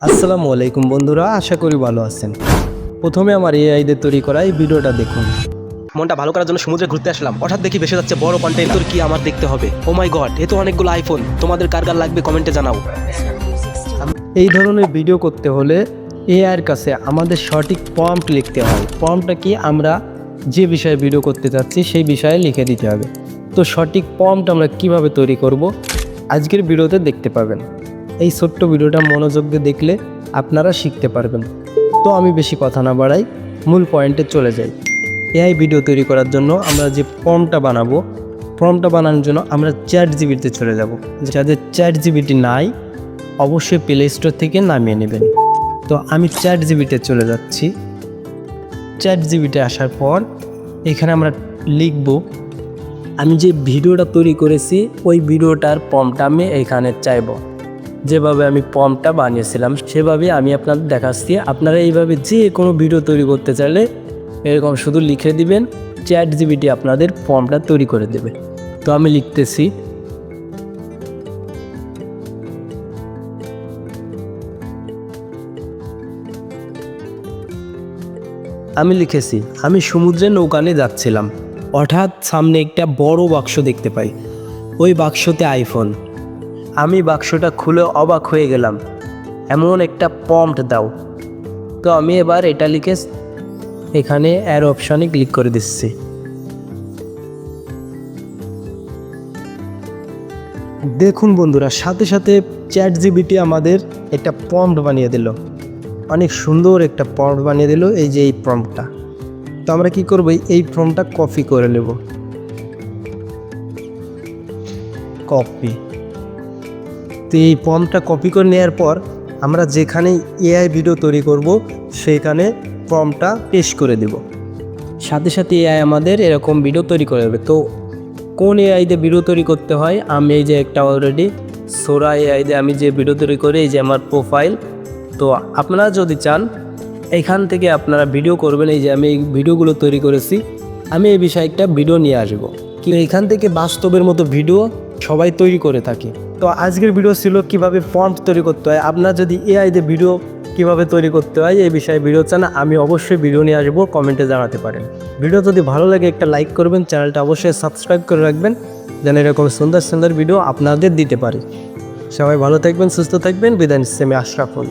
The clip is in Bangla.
আসসালামু আলাইকুম বন্ধুরা, আশা করি ভালো আছেন। প্রথমে আমার এআই দিয়ে তৈরি করা এই ভিডিওটা দেখুন। মনটা ভালো করার জন্য সমুদ্রে ঘুরতে আসলাম, হঠাৎ দেখি ভেসে যাচ্ছে বড় কন্টেইনার। তোর কি আমার দেখতে হবে? ও মাই গড, এ তো অনেকগুলো আইফোন। তোমাদের কার কার লাগবে কমেন্টে জানাও। এই ধরনের ভিডিও করতে হলে এআইয়ের কাছে আমাদের সঠিক প্রম্পট লিখতে হয়। প্রম্পটটা কি, আমরা যে বিষয়ে ভিডিও করতে চাচ্ছি সেই বিষয়ে লিখে দিতে হবে। তো সঠিক প্রম্পট আমরা কিভাবে তৈরি করব আজকের ভিডিওতে দেখতে পাবেন। এই ছোট্ট ভিডিওটা মনোযোগ দিয়ে দেখলে আপনারা শিখতে পারবেন। তো আমি বেশি কথা না বাড়াই, মূল পয়েন্টে চলে যাই। এআই ভিডিও তৈরি করার জন্য আমরা যে প্রম্পটটা বানাবো, প্রম্পটটা বানানোর জন্য আমরা চ্যাটজিপিটিতে চলে যাব। যাদের চ্যাটজিপিটি নাই অবশ্যই প্লে স্টোর থেকে নামিয়ে নেবেন। তো আমি চ্যাটজিপিটিতে চলে যাচ্ছি। চ্যাটজিপিটিতে আসার পর এখানে আমরা লিখব, আমি যে ভিডিওটা তৈরি করেছি ওই ভিডিওটার প্রম্পটটা আমি এখানে চাইব। যেভাবে আমি প্রম্পটটা বানিয়েছিলাম সেভাবে আমি আপনাদের দেখাচ্ছি। আপনারা এইভাবে যে কোনো ভিডিও তৈরি করতে চাইলে এরকম শুধু লিখে দিবেন, চ্যাটজিপিটি আপনাদের প্রম্পটটা তৈরি করে দেবে। তো আমি লিখতেছি, আমি লিখেছি আমি সমুদ্রে নৌকা নিয়ে যাচ্ছিলাম, হঠাৎ সামনে একটা বড় বাক্স দেখতে পাই। ওই বাক্সতে আইফোন। আমি বাক্সটা খুলে অবাক হয়ে গেলাম, এমন একটা প্রম্পট দাও। তো আমি এবার এটা লিখে এখানে অ্যারো অপশানে ক্লিক করে দিচ্ছি। দেখুন বন্ধুরা, সাথে সাথে চ্যাটজিপিটি আমাদের একটা প্রম্পট বানিয়ে দিল। অনেক সুন্দর একটা প্রম্পট বানিয়ে দিল। এই যে এই প্রম্পটটা, তো আমরা কি করব, এই প্রম্পটটা কপি করে নেব। কপি। তো এই প্রম্পটটা কপি করে নেওয়ার পর আমরা যেখানে এআই ভিডিও তৈরি করব সেইখানে প্রম্পটটা পেস্ট করে দেব। সাথে সাথে এআই আমাদের এরকম ভিডিও তৈরি করে দেবে। তো কোন এআই দিয়ে ভিডিও তৈরি করতে হয়, আমি এই যে একটা অলরেডি সোরা এআই দিয়ে আমি যে ভিডিও তৈরি করি, এই যে আমার প্রোফাইল। তো আপনারা যদি চান এখান থেকে আপনারা ভিডিও করবেন। এই যে আমি এই ভিডিওগুলো তৈরি করেছি, আমি এই বিষয়ে একটা ভিডিও নিয়ে আসবো। কিন্তু এখান থেকে বাস্তবের মতো ভিডিও সবাই তৈরি করে থাকে। তো আজকের ভিডিও ছিল কিভাবে প্রম্পট তৈরি করতে হয়। আপনারা যদি এআই দিয়ে ভিডিও কিভাবে তৈরি করতে হয় এই বিষয়ে ভিডিও চান, আমি অবশ্যই ভিডিও নিয়ে আসবো, কমেন্টে জানাতে পারেন। ভিডিও যদি ভালো লাগে একটা লাইক করবেন, চ্যানেলটা অবশ্যই সাবস্ক্রাইব করে রাখবেন যেন এরকম সুন্দর সুন্দর ভিডিও আপনাদের দিতে পারি। সবাই ভালো থাকবেন, সুস্থ থাকবেন। বিদায় নিচ্ছি, আমি আশরাফুল।